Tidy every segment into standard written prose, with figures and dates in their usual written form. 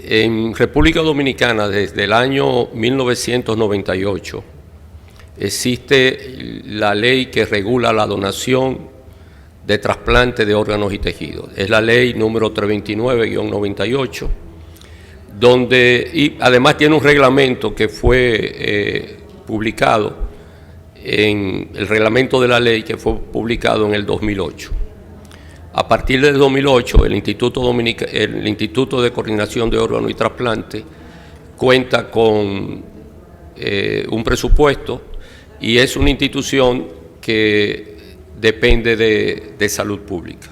En República Dominicana, desde el año 1998, existe la ley que regula la donación de trasplante de órganos y tejidos. Es la ley número 329-98, y además tiene un reglamento que fue publicado, en el reglamento de la ley que fue publicado en el 2008. A partir del 2008, el Instituto de Coordinación de Órganos y Trasplante cuenta con un presupuesto y es una institución que depende de salud pública.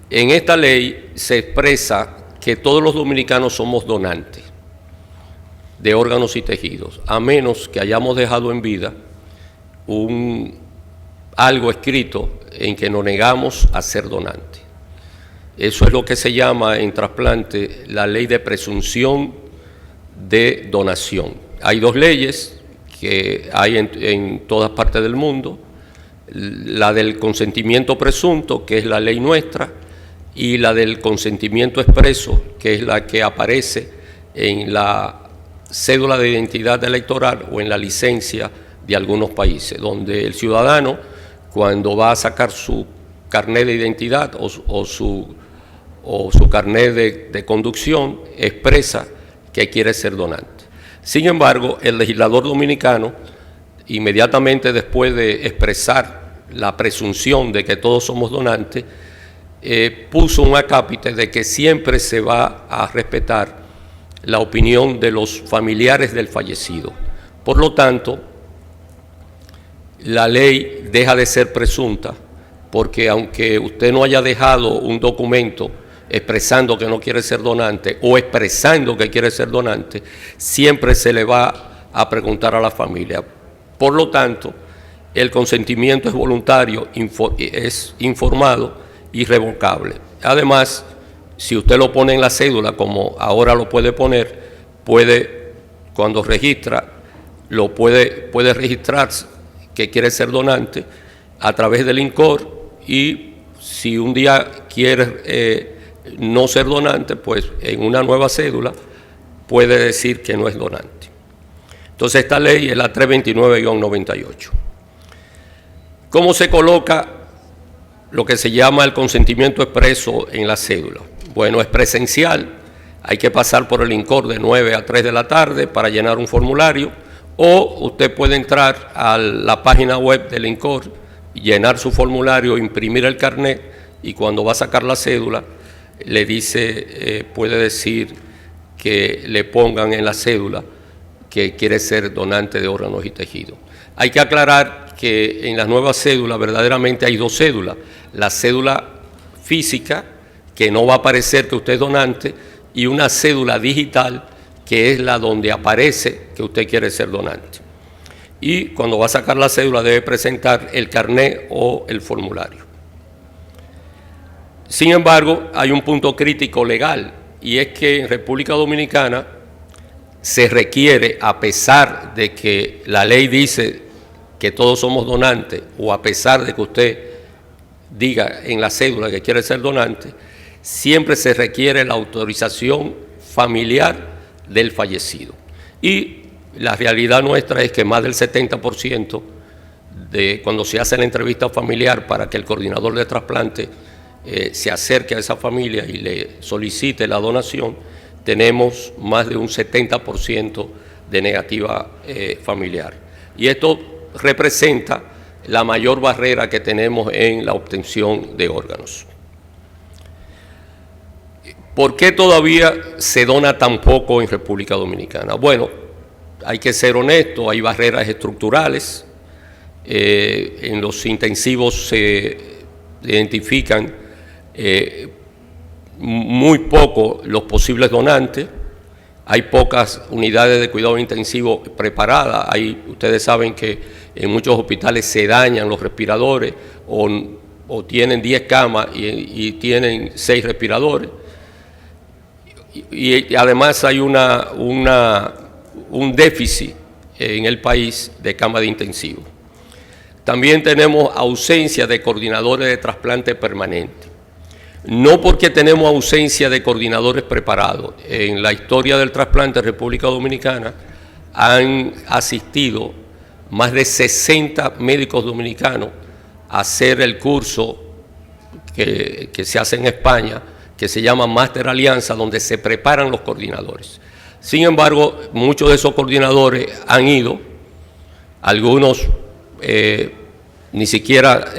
En esta ley se expresa que todos los dominicanos somos donantes de órganos y tejidos, a menos que hayamos dejado en vida algo escrito en que nos negamos a ser donantes. Eso es lo que se llama en trasplante la ley de presunción de donación. Hay dos leyes que hay en todas partes del mundo: la del consentimiento presunto, que es la ley nuestra, y la del consentimiento expreso, que es la que aparece en la cédula de identidad electoral o en la licencia de algunos países, donde el ciudadano, cuando va a sacar su carnet de identidad o su carnet de conducción, expresa que quiere ser donante. Sin embargo, el legislador dominicano, inmediatamente después de expresar la presunción de que todos somos donantes, puso un acápite de que siempre se va a respetar la opinión de los familiares del fallecido. Por lo tanto, la ley deja de ser presunta, porque aunque usted no haya dejado un documento expresando que no quiere ser donante o expresando que quiere ser donante, siempre se le va a preguntar a la familia. Por lo tanto, el consentimiento es voluntario, es informado y revocable. Además, si usted lo pone en la cédula, como ahora lo puede poner, cuando registra, puede registrarse que quiere ser donante a través del INCOR, y si un día quiere no ser donante, pues en una nueva cédula puede decir que no es donante. Entonces esta ley es la 329-98. ¿Cómo se coloca lo que se llama el consentimiento expreso en la cédula? Bueno, es presencial, hay que pasar por el INCOR de 9 a 3 de la tarde para llenar un formulario, o usted puede entrar a la página web del INCOR, llenar su formulario, imprimir el carnet, y cuando va a sacar la cédula, le dice, puede decir que le pongan en la cédula que quiere ser donante de órganos y tejidos. Hay que aclarar que en las nuevas cédulas verdaderamente hay dos cédulas: la cédula física, que no va a aparecer que usted es donante, y una cédula digital, que es la donde aparece que usted quiere ser donante. Y cuando va a sacar la cédula debe presentar el carnet o el formulario. Sin embargo, hay un punto crítico legal, y es que en República Dominicana se requiere, a pesar de que la ley dice que todos somos donantes, o a pesar de que usted diga en la cédula que quiere ser donante, siempre se requiere la autorización familiar del fallecido. Y la realidad nuestra es que más del 70% de cuando se hace la entrevista familiar para que el coordinador de trasplante se acerque a esa familia y le solicite la donación, tenemos más de un 70% de negativa familiar. Y esto representa la mayor barrera que tenemos en la obtención de órganos. ¿Por qué todavía se dona tan poco en República Dominicana? Bueno, hay que ser honesto, hay barreras estructurales. En los intensivos se identifican muy poco los posibles donantes. Hay pocas unidades de cuidado intensivo preparadas. Ustedes saben que en muchos hospitales se dañan los respiradores o tienen 10 camas y tienen 6 respiradores. Y además hay un déficit en el país de camas de intensivo. También tenemos ausencia de coordinadores de trasplante permanente. No porque tenemos ausencia de coordinadores preparados. En la historia del trasplante en República Dominicana han asistido más de 60 médicos dominicanos a hacer el curso que se hace en España, que se llama Máster Alianza, donde se preparan los coordinadores. Sin embargo, muchos de esos coordinadores han ido, algunos ni siquiera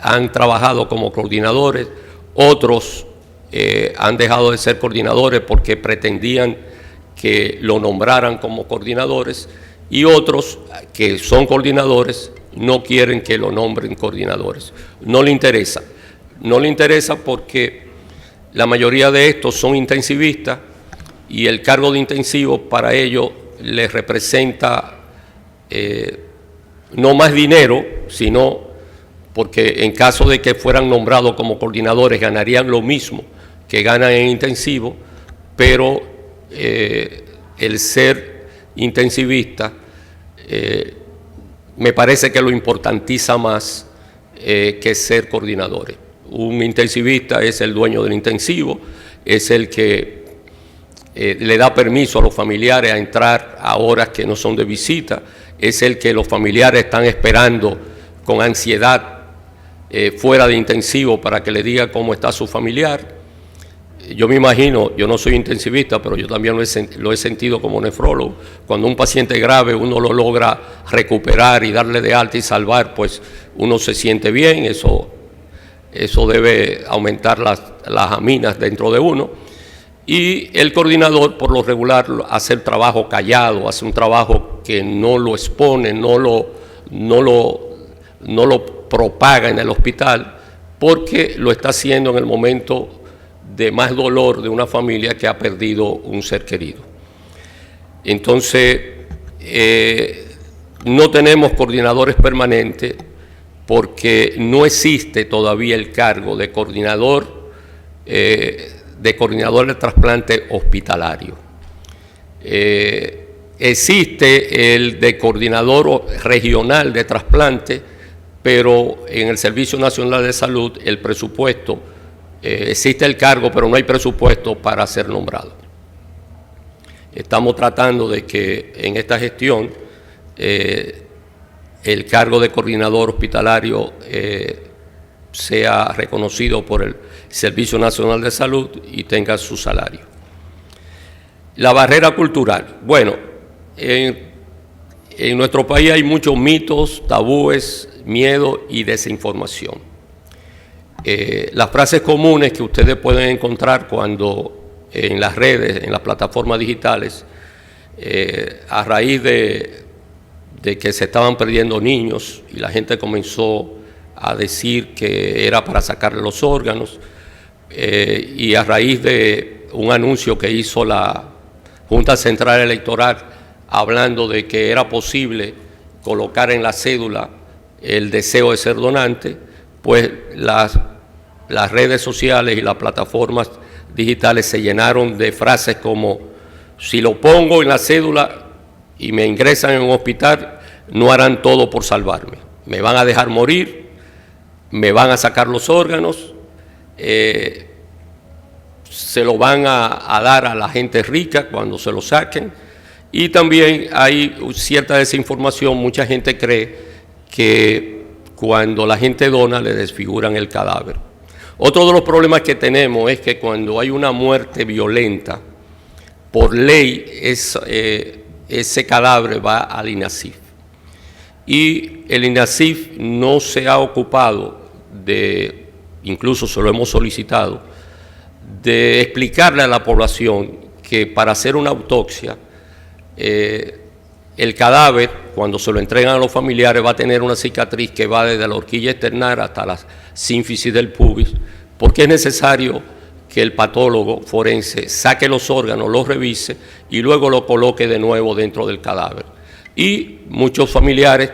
han trabajado como coordinadores, otros han dejado de ser coordinadores porque pretendían que lo nombraran como coordinadores, y otros que son coordinadores no quieren que lo nombren coordinadores. No le interesa. No le interesa porque la mayoría de estos son intensivistas y el cargo de intensivo para ellos les representa no más dinero, sino porque en caso de que fueran nombrados como coordinadores ganarían lo mismo que ganan en intensivo, pero el ser intensivista me parece que lo importantiza más que ser coordinadores. Un intensivista es el dueño del intensivo, es el que le da permiso a los familiares a entrar a horas que no son de visita, es el que los familiares están esperando con ansiedad fuera de intensivo para que le diga cómo está su familiar. Yo me imagino, yo no soy intensivista, pero yo también lo he sentido como nefrólogo. Cuando un paciente grave uno lo logra recuperar y darle de alta y salvar, pues uno se siente bien, eso debe aumentar las aminas dentro de uno. Y el coordinador, por lo regular, hace el trabajo callado, hace un trabajo que no lo expone, no lo propaga en el hospital, porque lo está haciendo en el momento de más dolor de una familia que ha perdido un ser querido. Entonces, no tenemos coordinadores permanentes porque no existe todavía el cargo de coordinador de trasplante hospitalario. Existe el de coordinador regional de trasplante, pero en el Servicio Nacional de Salud el presupuesto, existe el cargo, pero no hay presupuesto para ser nombrado. Estamos tratando de que en esta gestión el cargo de coordinador hospitalario sea reconocido por el Servicio Nacional de Salud y tenga su salario. La barrera cultural. Bueno, en nuestro país hay muchos mitos, tabúes, miedo y desinformación. Las frases comunes que ustedes pueden encontrar cuando en las redes, en las plataformas digitales, a raíz de que se estaban perdiendo niños y la gente comenzó a decir que era para sacarle los órganos, y a raíz de un anuncio que hizo la Junta Central Electoral hablando de que era posible colocar en la cédula el deseo de ser donante, pues las redes sociales y las plataformas digitales se llenaron de frases como: si lo pongo en la cédula y me ingresan en un hospital, no harán todo por salvarme, me van a dejar morir, me van a sacar los órganos, se lo van a dar a la gente rica cuando se lo saquen. Y también hay cierta desinformación, mucha gente cree que cuando la gente dona le desfiguran el cadáver. Otro de los problemas que tenemos es que cuando hay una muerte violenta, por ley ese cadáver va al INASIF. Y el INASIF no se ha ocupado de, incluso se lo hemos solicitado, de explicarle a la población que para hacer una autopsia, el cadáver, cuando se lo entregan a los familiares, va a tener una cicatriz que va desde la horquilla externa hasta la sínfisis del pubis, porque es necesario que el patólogo forense saque los órganos, los revise y luego lo coloque de nuevo dentro del cadáver. Y muchos familiares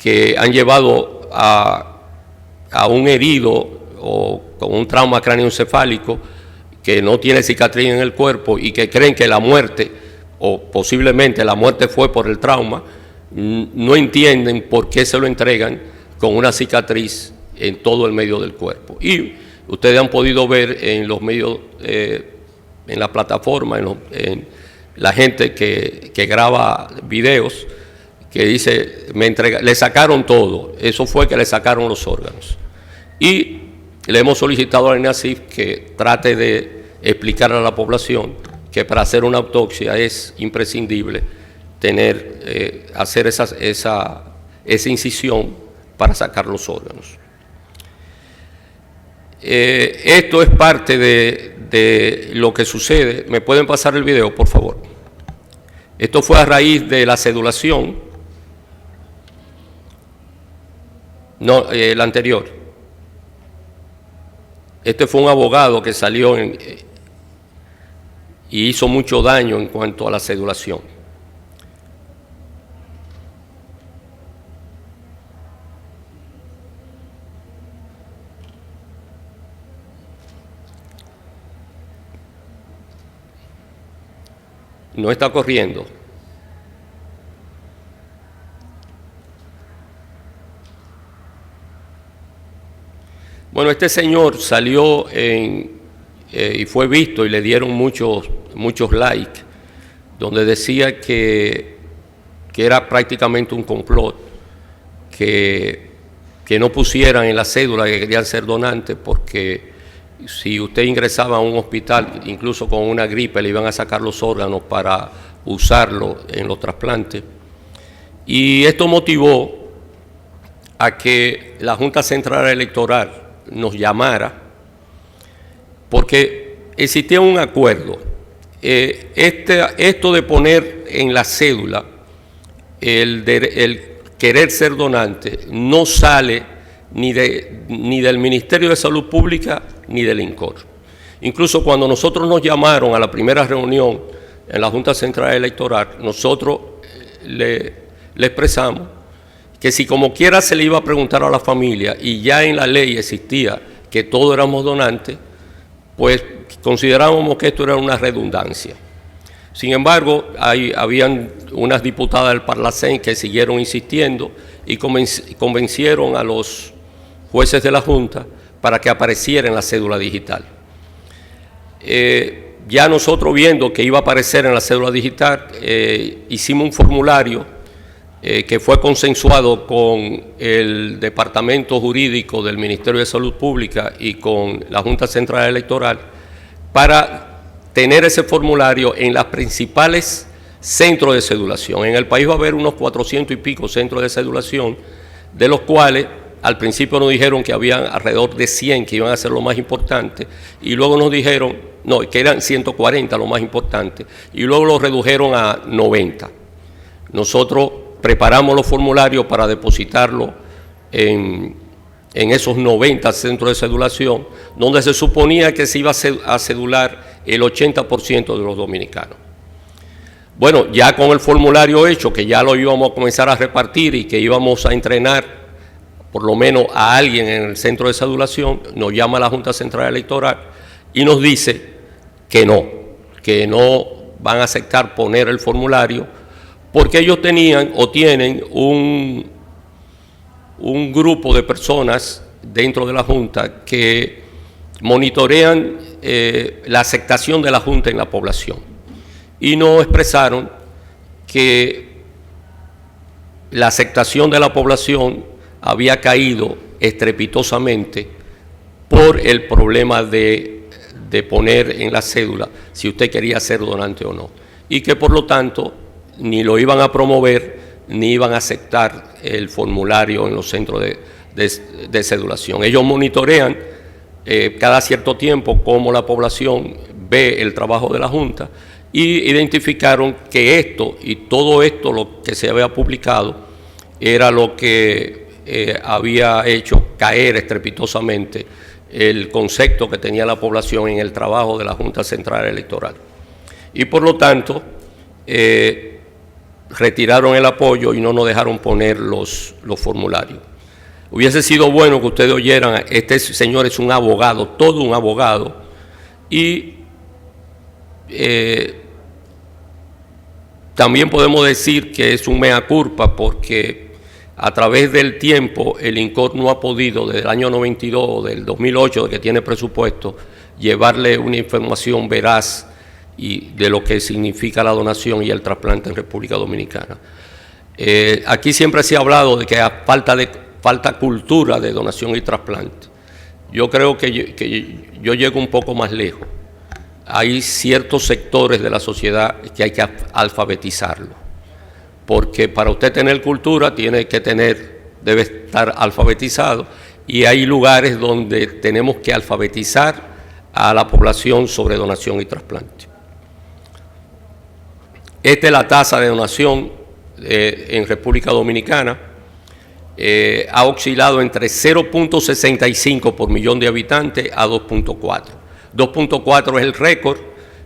que han llevado a un herido o con un trauma cráneoencefálico que no tiene cicatriz en el cuerpo y que creen que la muerte o posiblemente la muerte fue por el trauma, no entienden por qué se lo entregan con una cicatriz en todo el medio del cuerpo. Y Ustedes han podido ver en los medios, en la plataforma, en la gente que graba videos, que dice, le sacaron todo. Eso fue que le sacaron los órganos. Y le hemos solicitado al INASIF que trate de explicar a la población que para hacer una autopsia es imprescindible hacer esa incisión para sacar los órganos. Esto es parte de lo que sucede. ¿Me pueden pasar el video, por favor? Esto fue a raíz de la sedulación. No, el anterior. Este fue un abogado que salió y hizo mucho daño en cuanto a la sedulación. No está corriendo. Bueno, este señor salió y fue visto y le dieron muchos likes, donde decía que era prácticamente un complot, que no pusieran en la cédula que querían ser donantes, porque si usted ingresaba a un hospital, incluso con una gripe, le iban a sacar los órganos para usarlo en los trasplantes. Y esto motivó a que la Junta Central Electoral nos llamara, porque existía un acuerdo. Esto de poner en la cédula el querer ser donante no sale ni del Ministerio de Salud Pública ni del INCOR. Incluso cuando nosotros nos llamaron a la primera reunión en la Junta Central Electoral, nosotros le expresamos que si como quiera se le iba a preguntar a la familia y ya en la ley existía que todos éramos donantes, pues considerábamos que esto era una redundancia. Sin embargo, habían unas diputadas del Parlacén que siguieron insistiendo y convencieron a los jueces de la Junta para que apareciera en la cédula digital. Ya nosotros, viendo que iba a aparecer en la cédula digital, hicimos un formulario que fue consensuado con el Departamento Jurídico del Ministerio de Salud Pública y con la Junta Central Electoral, para tener ese formulario en los principales centros de cedulación. En el país va a haber unos 400 y pico centros de cedulación, de los cuales al principio nos dijeron que habían alrededor de 100 que iban a ser lo más importante, y luego nos dijeron, no, que eran 140 lo más importante, y luego lo redujeron a 90. Nosotros preparamos los formularios para depositarlos en esos 90 centros de cedulación, donde se suponía que se iba a cedular el 80% de los dominicanos. Bueno, ya con el formulario hecho, que ya lo íbamos a comenzar a repartir y que íbamos a entrenar por lo menos a alguien en el centro de cedulación, nos llama la Junta Central Electoral y nos dice que no van a aceptar poner el formulario, porque ellos tenían o tienen un grupo de personas dentro de la Junta que monitorean la aceptación de la Junta en la población, y nos expresaron que la aceptación de la población había caído estrepitosamente por el problema de poner en la cédula si usted quería ser donante o no, y que por lo tanto ni lo iban a promover ni iban a aceptar el formulario en los centros de cedulación. Ellos monitorean cada cierto tiempo cómo la población ve el trabajo de la Junta, y identificaron que esto y todo esto, lo que se había publicado, era lo que había hecho caer estrepitosamente el concepto que tenía la población en el trabajo de la Junta Central Electoral. Y por lo tanto, retiraron el apoyo y no nos dejaron poner los formularios. Hubiese sido bueno que ustedes oyeran, este señor es un abogado, todo un abogado, y también podemos decir que es un mea culpa, porque a través del tiempo el INCOR no ha podido, desde el año 92 o del 2008, que tiene presupuesto, llevarle una información veraz y de lo que significa la donación y el trasplante en República Dominicana. Aquí siempre se ha hablado de que falta cultura de donación y trasplante. Yo creo que yo llego un poco más lejos. Hay ciertos sectores de la sociedad que hay que alfabetizarlo, porque para usted tener cultura debe estar alfabetizado, y hay lugares donde tenemos que alfabetizar a la población sobre donación y trasplante. Esta es la tasa de donación en República Dominicana. Ha oscilado entre 0.65 por millón de habitantes a 2.4. 2.4 es el récord,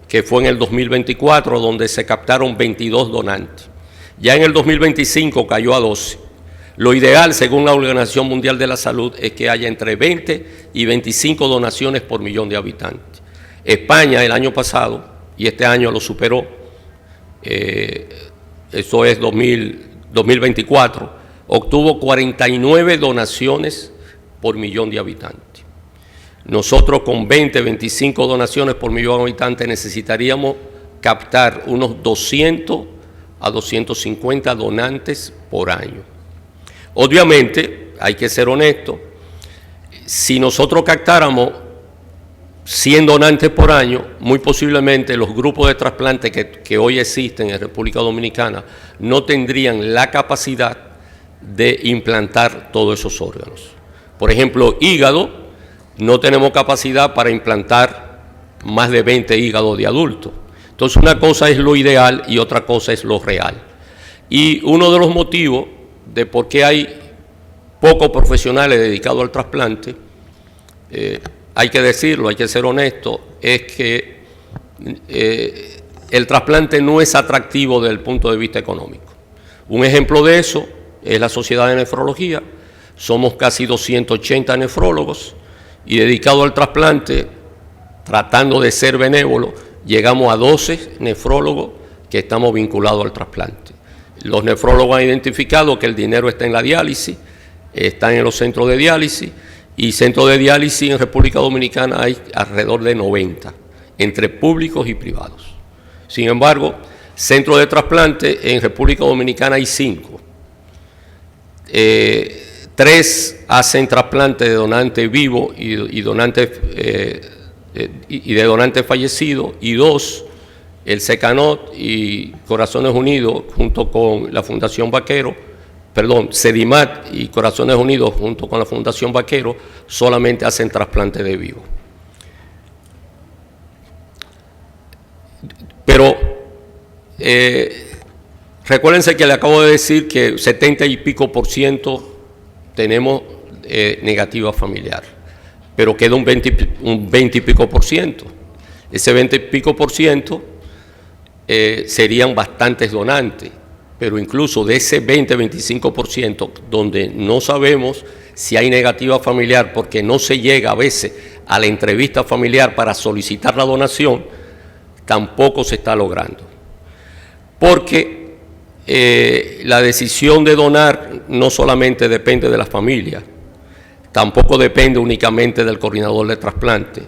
que fue en el 2024, donde se captaron 22 donantes. Ya en el 2025 cayó a 12. Lo ideal, según la Organización Mundial de la Salud, es que haya entre 20 y 25 donaciones por millón de habitantes. España el año pasado, y este año lo superó, eso es 2024, obtuvo 49 donaciones por millón de habitantes. Nosotros con 20, 25 donaciones por millón de habitantes necesitaríamos captar unos 200 a 250 donantes por año. Obviamente, hay que ser honesto, si nosotros captáramos 100 donantes por año, muy posiblemente los grupos de trasplante que hoy existen en República Dominicana no tendrían la capacidad de implantar todos esos órganos. Por ejemplo, hígado, no tenemos capacidad para implantar más de 20 hígados de adultos. Entonces, una cosa es lo ideal y otra cosa es lo real. Y uno de los motivos de por qué hay pocos profesionales dedicados al trasplante, hay que decirlo, hay que ser honesto, es que el trasplante no es atractivo desde el punto de vista económico. Un ejemplo de eso es la Sociedad de Nefrología. Somos casi 280 nefrólogos y dedicados al trasplante, tratando de ser benévolos, llegamos a 12 nefrólogos que estamos vinculados al trasplante. Los nefrólogos han identificado que el dinero está en la diálisis, están en los centros de diálisis, y centros de diálisis en República Dominicana hay alrededor de 90, entre públicos y privados. Sin embargo, centros de trasplante en República Dominicana hay 5. 3 hacen trasplante de donante vivo y de donante fallecido, y 2, el SECANOT y Corazones Unidos, junto con la Fundación Vaquero, SEDIMAT y Corazones Unidos, junto con la Fundación Vaquero, solamente hacen trasplante de vivo. Pero recuérdense que le acabo de decir que 70 y pico % tenemos negativa familiar, pero queda un 20 y pico %. Ese 20 y pico % serían bastantes donantes, pero incluso de ese 20-25%, donde no sabemos si hay negativa familiar porque no se llega a veces a la entrevista familiar para solicitar la donación, tampoco se está logrando. Porque la decisión de donar no solamente depende de la familia, tampoco depende únicamente del coordinador de trasplante,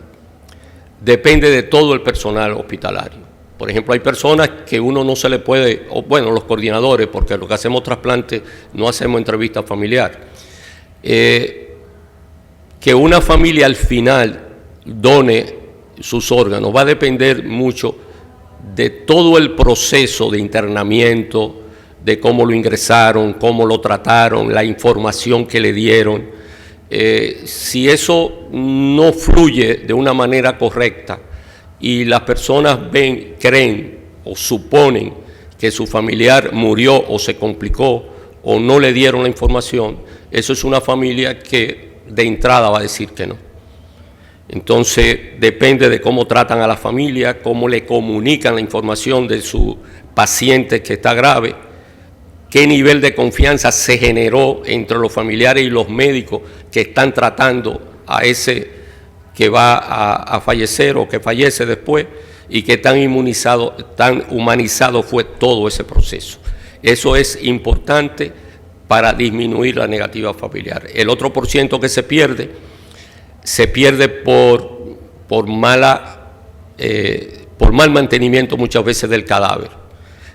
depende de todo el personal hospitalario. Por ejemplo, hay personas que uno no se le puede, los coordinadores, porque lo que hacemos trasplante no hacemos entrevista familiar. Que una familia al final done sus órganos va a depender mucho de todo el proceso de internamiento, de cómo lo ingresaron, cómo lo trataron, la información que le dieron. Si eso no fluye de una manera correcta y las personas creen o suponen que su familiar murió o se complicó o no le dieron la información, eso es una familia que de entrada va a decir que no. Entonces depende de cómo tratan a la familia, cómo le comunican la información de su paciente que está grave, qué nivel de confianza se generó entre los familiares y los médicos que están tratando a ese que va a fallecer o que fallece después, y qué tan humanizado fue todo ese proceso. Eso es importante para disminuir la negativa familiar. El otro por ciento que se pierde por mal mantenimiento muchas veces del cadáver.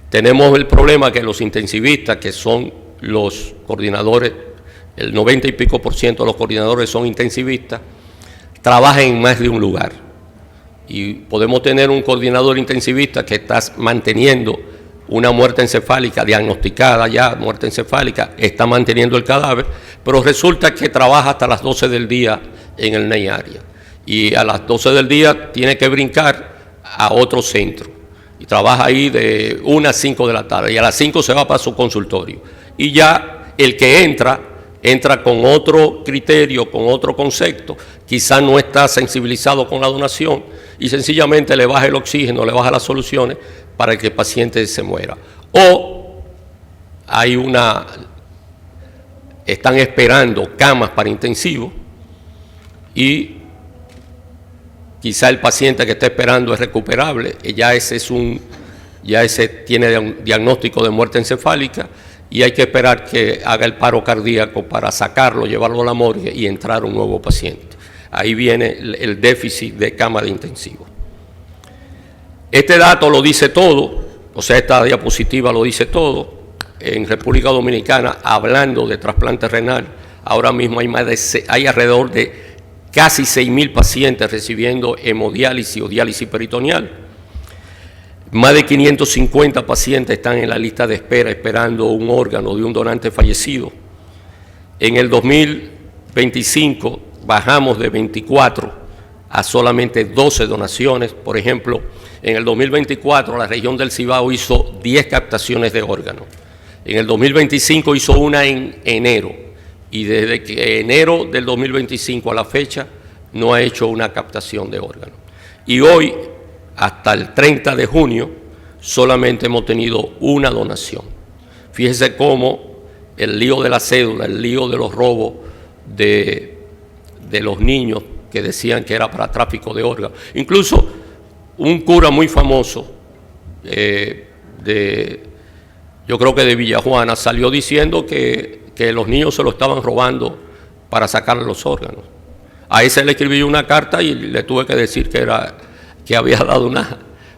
Tenemos el problema que los intensivistas, que son los coordinadores, el 90 y pico % de los coordinadores son intensivistas, trabajan en más de un lugar. Y podemos tener un coordinador intensivista que está manteniendo una muerte encefálica, diagnosticada ya, muerte encefálica, está manteniendo el cadáver, pero resulta que trabaja hasta las 12 del día en el NEI área. Y a las 12 del día tiene que brincar a otro centro. Y trabaja ahí de 1 a 5 de la tarde. Y a las 5 se va para su consultorio. Y ya el que entra con otro criterio, con otro concepto, quizás no está sensibilizado con la donación y sencillamente le baja el oxígeno, le baja las soluciones para que el paciente se muera. O están esperando camas para intensivo y quizá el paciente que está esperando es recuperable, ya ese tiene un diagnóstico de muerte encefálica y hay que esperar que haga el paro cardíaco para sacarlo, llevarlo a la morgue y entrar un nuevo paciente. Ahí viene el déficit de cama de intensivo. Este dato lo dice todo, o sea, esta diapositiva lo dice todo. En República Dominicana, hablando de trasplante renal, ahora mismo hay alrededor de casi 6.000 pacientes recibiendo hemodiálisis o diálisis peritoneal. Más de 550 pacientes están en la lista de espera esperando un órgano de un donante fallecido. En el 2025 bajamos de 24 a solamente 12 donaciones. Por ejemplo, en el 2024 la región del Cibao hizo 10 captaciones de órganos. En el 2025 hizo una en enero. Y desde que enero del 2025 a la fecha no ha hecho una captación de órganos. Y hoy, hasta el 30 de junio, solamente hemos tenido una donación. Fíjese cómo el lío de la cédula, el lío de los robos de los niños que decían que era para tráfico de órganos. Incluso un cura muy famoso, yo creo que de Villajuana, salió diciendo que los niños se lo estaban robando para sacarle los órganos. A ese le escribí una carta y le tuve que decir que había dado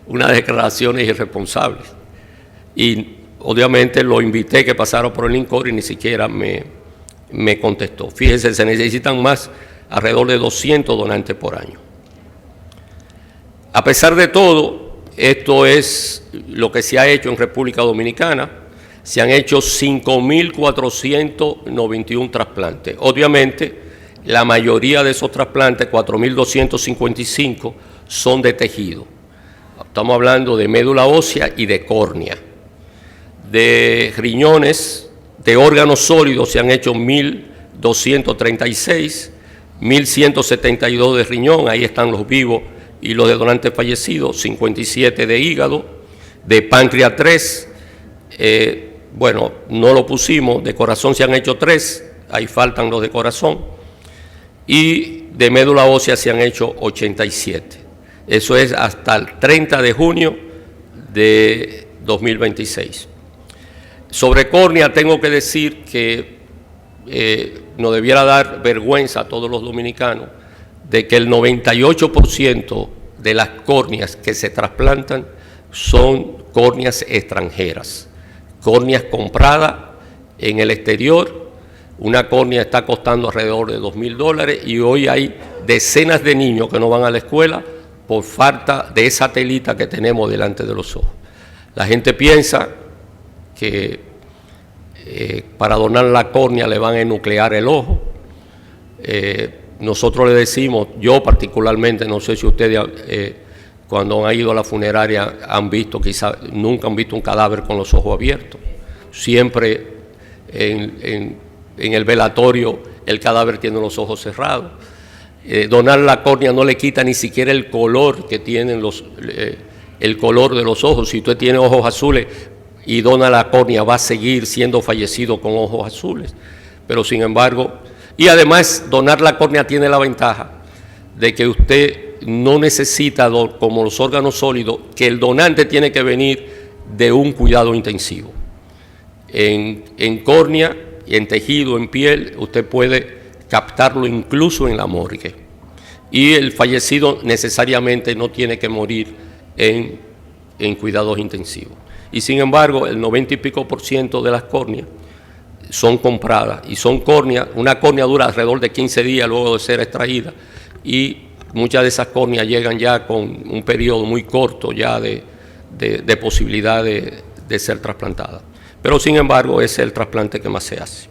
unas declaraciones irresponsables. Y obviamente lo invité que pasara por el INCOR y ni siquiera me contestó. Fíjense, se necesitan más, alrededor de 200 donantes por año. A pesar de todo, esto es lo que se ha hecho en República Dominicana. Se han hecho 5.491 trasplantes. Obviamente, la mayoría de esos trasplantes, 4.255, son de tejido. Estamos hablando de médula ósea y de córnea. De riñones, de órganos sólidos se han hecho 1.236, 1.172 de riñón, ahí están los vivos y los de donantes fallecidos, 57 de hígado, de páncreas 3, bueno, no lo pusimos, de corazón se han hecho 3, ahí faltan los de corazón, y de médula ósea se han hecho 87. Eso es hasta el 30 de junio de 2026. Sobre córnea tengo que decir que nos debiera dar vergüenza a todos los dominicanos de que el 98% de las córneas que se trasplantan son córneas extranjeras, córneas compradas en el exterior. Una córnea está costando alrededor de $2.000 y hoy hay decenas de niños que no van a la escuela por falta de esa telita que tenemos delante de los ojos. La gente piensa que para donar la córnea le van a enuclear el ojo. Nosotros le decimos, yo particularmente, no sé si ustedes cuando han ido a la funeraria han visto, quizás nunca han visto un cadáver con los ojos abiertos. Siempre en el velatorio el cadáver tiene los ojos cerrados. Donar la córnea no le quita ni siquiera el color que tienen el color de los ojos. Si usted tiene ojos azules y dona la córnea, va a seguir siendo fallecido con ojos azules. Pero sin embargo, y además donar la córnea tiene la ventaja de que usted no necesita, como los órganos sólidos, que el donante tiene que venir de un cuidado intensivo. En córnea en tejido, en piel, usted puede captarlo incluso en la morgue. Y el fallecido necesariamente no tiene que morir en cuidados intensivos. Y sin embargo, el 90 y pico % de las córneas son compradas y son córneas. Una córnea dura alrededor de 15 días luego de ser extraída y muchas de esas córneas llegan ya con un periodo muy corto ya de posibilidad de ser trasplantadas. Pero sin embargo, ese es el trasplante que más se hace.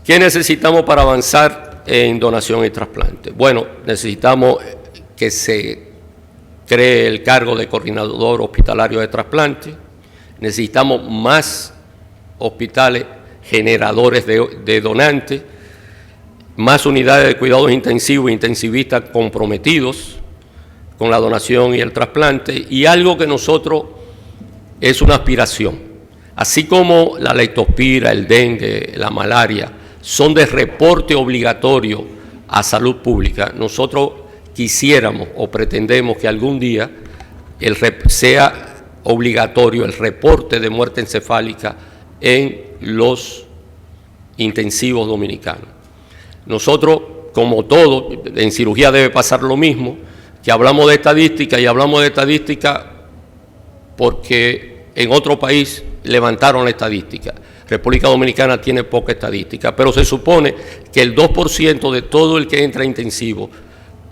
¿Qué necesitamos para avanzar en donación y trasplante? Bueno, necesitamos que se cree el cargo de coordinador hospitalario de trasplante, necesitamos más hospitales generadores de donantes, más unidades de cuidados intensivos e intensivistas comprometidos con la donación y el trasplante, y algo que nosotros es una aspiración. Así como la leptospira, el dengue, la malaria son de reporte obligatorio a salud pública, nosotros quisiéramos o pretendemos que algún día sea obligatorio el reporte de muerte encefálica en los intensivos dominicanos. Nosotros, como todo, en cirugía debe pasar lo mismo, que hablamos de estadística y hablamos de estadística porque en otro país levantaron la estadística. República Dominicana tiene poca estadística, pero se supone que el 2% de todo el que entra a intensivo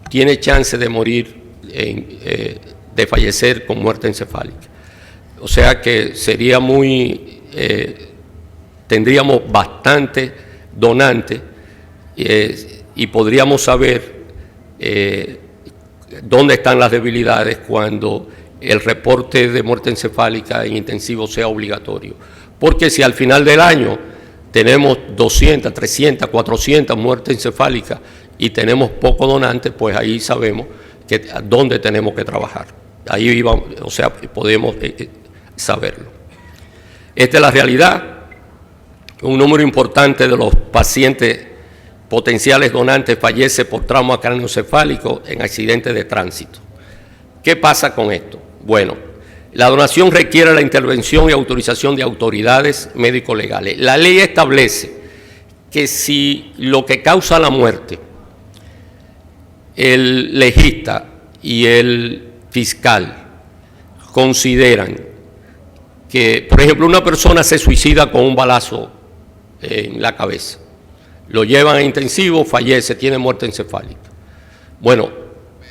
tiene chance de morir, de fallecer con muerte encefálica. O sea que sería tendríamos bastante donantes y podríamos saber dónde están las debilidades cuando el reporte de muerte encefálica en intensivo sea obligatorio. Porque si al final del año tenemos 200, 300, 400 muertes encefálicas y tenemos pocos donantes, pues ahí sabemos dónde tenemos que trabajar. Ahí podemos saberlo. Esta es la realidad. Un número importante de los pacientes potenciales donantes fallece por trauma craneoencefálico en accidentes de tránsito. ¿Qué pasa con esto? Bueno, la donación requiere la intervención y autorización de autoridades médico-legales. La ley establece que si lo que causa la muerte, el legista y el fiscal consideran que, por ejemplo, una persona se suicida con un balazo en la cabeza, lo llevan a intensivo, fallece, tiene muerte encefálica. Bueno,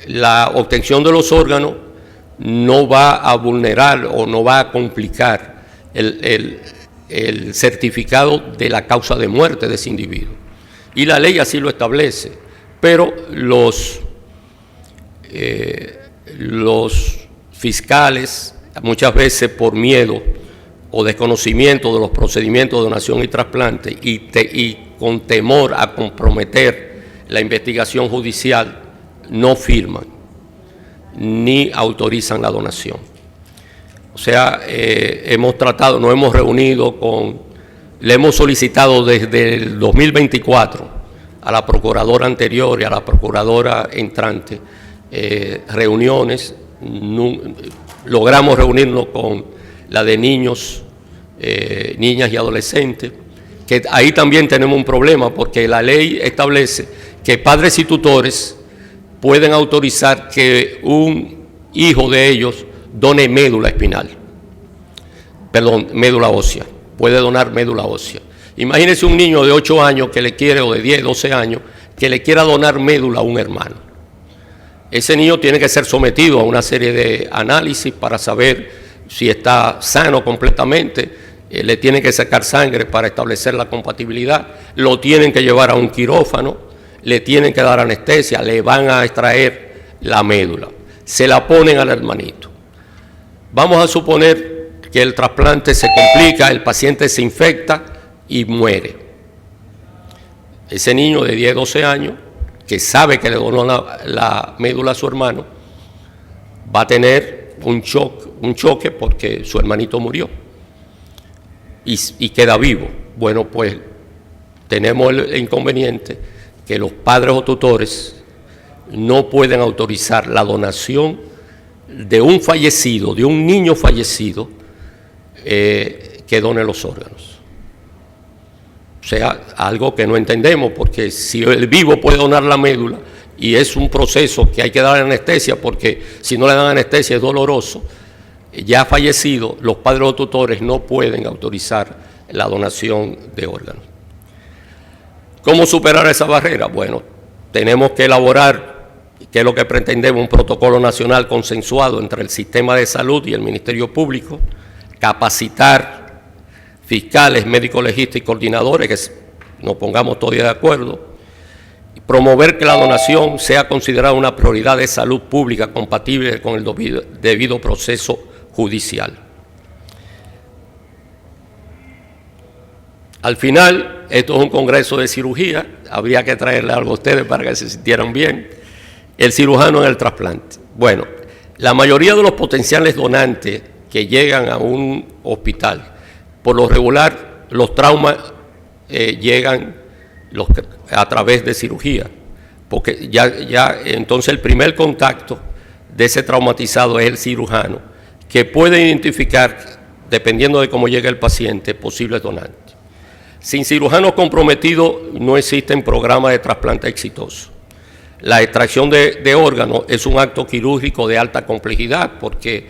la obtención de los órganos no va a vulnerar o no va a complicar el certificado de la causa de muerte de ese individuo. Y la ley así lo establece, pero los fiscales, muchas veces por miedo o desconocimiento de los procedimientos de donación y trasplante y con temor a comprometer la investigación judicial, no firman ni autorizan la donación. O sea, nos hemos reunido le hemos solicitado desde el 2024 a la procuradora anterior y a la procuradora entrante reuniones. Logramos reunirnos con la de niños, niñas y adolescentes, que ahí también tenemos un problema porque la ley establece que padres y tutores pueden autorizar que un hijo de ellos done médula ósea, puede donar médula ósea. Imagínense un niño de 8 años que le quiere, o de 10, 12 años, que le quiera donar médula a un hermano. Ese niño tiene que ser sometido a una serie de análisis para saber si está sano completamente, le tienen que sacar sangre para establecer la compatibilidad, lo tienen que llevar a un quirófano, le tienen que dar anestesia, le van a extraer la médula, se la ponen al hermanito. Vamos a suponer que el trasplante se complica, el paciente se infecta y muere. Ese niño de 10, 12 años, que sabe que le donó la médula a su hermano, va a tener un choque porque su hermanito murió y queda vivo. Bueno, pues tenemos el inconveniente que los padres o tutores no pueden autorizar la donación de un fallecido, de un niño fallecido, que done los órganos. O sea, algo que no entendemos, porque si el vivo puede donar la médula, y es un proceso que hay que dar anestesia, porque si no le dan anestesia es doloroso, ya fallecido, los padres o tutores no pueden autorizar la donación de órganos. ¿Cómo superar esa barrera? Bueno, tenemos que elaborar, que es lo que pretendemos, un protocolo nacional consensuado entre el sistema de salud y el Ministerio Público, capacitar fiscales, médicos legistas y coordinadores, que nos pongamos todos de acuerdo, y promover que la donación sea considerada una prioridad de salud pública compatible con el debido proceso judicial. Al final, esto es un congreso de cirugía, habría que traerle algo a ustedes para que se sintieran bien. El cirujano en el trasplante. Bueno, la mayoría de los potenciales donantes que llegan a un hospital, por lo regular, los traumas llegan a través de cirugía, porque ya entonces el primer contacto de ese traumatizado es el cirujano, que puede identificar, dependiendo de cómo llegue el paciente, posibles donantes. Sin cirujanos comprometidos no existen programas de trasplante exitosos. La extracción de órganos es un acto quirúrgico de alta complejidad, porque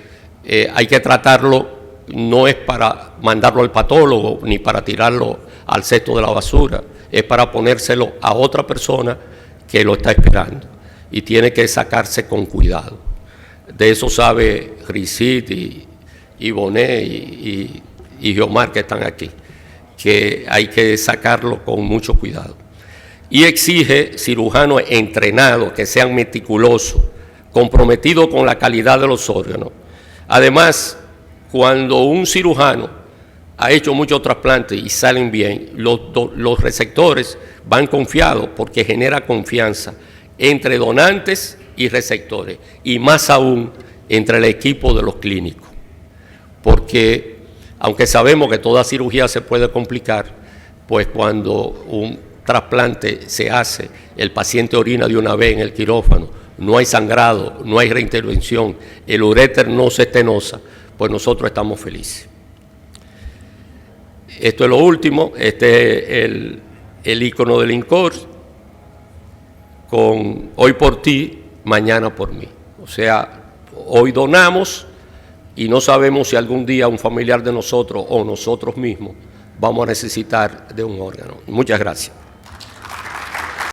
hay que tratarlo. No es para mandarlo al patólogo ni para tirarlo al cesto de la basura, es para ponérselo a otra persona que lo está esperando y tiene que sacarse con cuidado. De eso sabe Risit y Bonet y Giomar, que están aquí, que hay que sacarlo con mucho cuidado. Y exige cirujanos entrenados, que sean meticulosos, comprometidos con la calidad de los órganos. Además, cuando un cirujano ha hecho muchos trasplantes y salen bien, los receptores van confiados, porque genera confianza entre donantes y receptores, y más aún entre el equipo de los clínicos. Porque aunque sabemos que toda cirugía se puede complicar, pues cuando un trasplante se hace, el paciente orina de una vez en el quirófano, no hay sangrado, no hay reintervención, el uréter no se estenosa, pues nosotros estamos felices. Esto es lo último, este es el icono del INCOR, con hoy por ti, mañana por mí. O sea, hoy donamos y no sabemos si algún día un familiar de nosotros o nosotros mismos vamos a necesitar de un órgano. Muchas gracias.